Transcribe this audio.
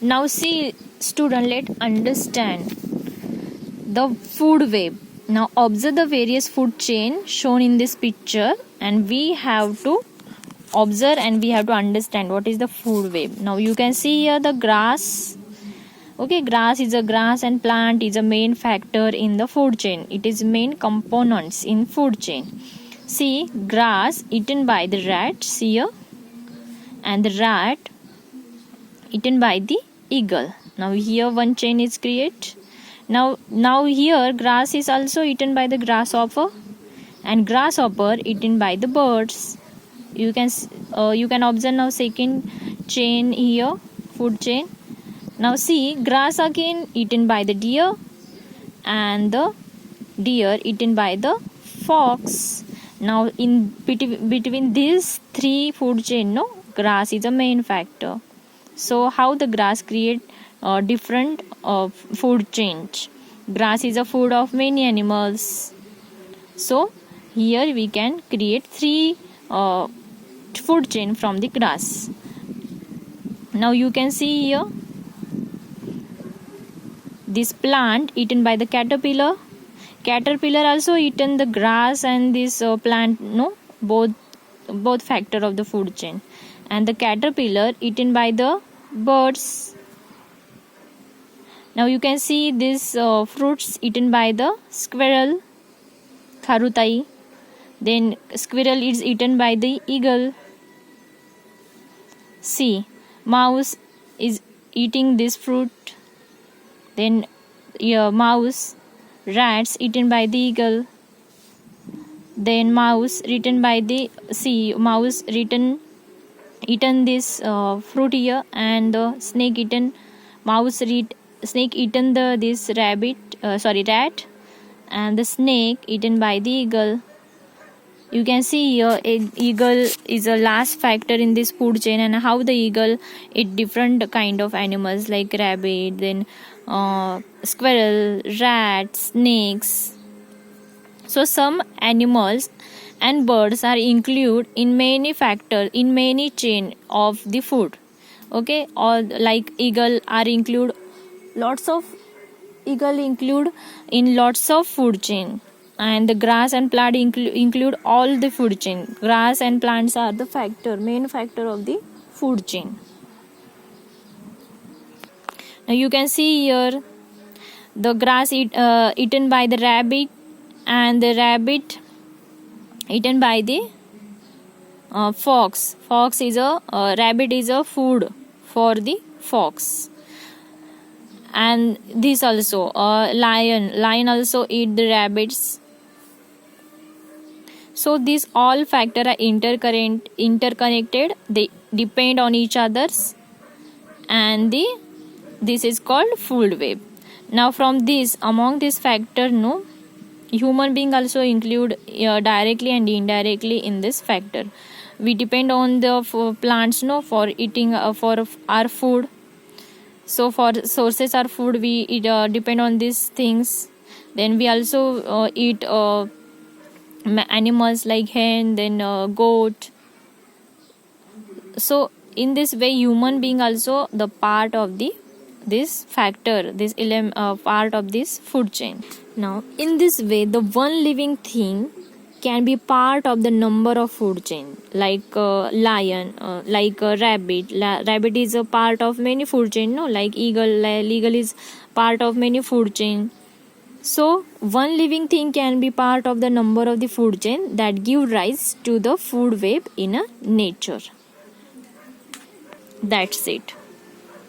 Now see student, let understand the food web. Now observe the various food chain shown in this picture, and we have to observe and we have to understand what is the food web. Now you can see here the grass. Okay, grass and plant is a main factor in the food chain. It is main components in food chain. See, grass eaten by the rats here, and the rat eaten by the eagle. Now here one chain is created. Now here grass is also eaten by the grasshopper, and grasshopper eaten by the birds. You can observe now second chain here, food chain. Now see, grass again eaten by the deer, and the deer eaten by the fox. Now in between these three food chain, no, grass is a main factor. So how the grass create different food change. Grass is a food of many animals. So here we can create three food chain from the grass. Now you can see here this plant eaten by the caterpillar. Caterpillar also eaten the grass and this plant, no, both factor of the food chain. And the caterpillar eaten by the birds. Now you can see this fruits eaten by the squirrel, kharutai. Then squirrel is eaten by the eagle. See, mouse is eating this fruit. Then mouse, rats eaten by the eagle. Then mouse eaten by the mouse eaten this fruit here, and the snake eaten snake eaten this rat, and the snake eaten by the eagle. You can see here eagle is a last factor in this food chain, and how the eagle eat different kind of animals like rabbit, then squirrel, rat, snakes. So some animals and birds are included in many factors in many chain of the food. Okay, or like eagle are include in lots of food chain, and the grass and plant include all the food chain. Grass and plants are the main factor of the food chain. Now you can see here the grass eaten by the rabbit, and the rabbit eaten by the fox. Rabbit is a food for the fox. And this also lion also eat the rabbits. So these all factors are interconnected. They depend on each others, and this is called food web. Now from this, among this factor, no, human being also include directly and indirectly in this factor. We depend on the plants, no, for eating for our food. So for sources our food, we depend on these things. Then we also eat animals like hen, then goat. So in this way, human being also the part of this factor, part of this food chain. Now in this way, the one living thing can be part of the number of food chain, like lion, like rabbit. Rabbit is a part of many food chain, no, like eagle is part of many food chain. So one living thing can be part of the number of the food chain that give rise to the food web in a nature. That's it.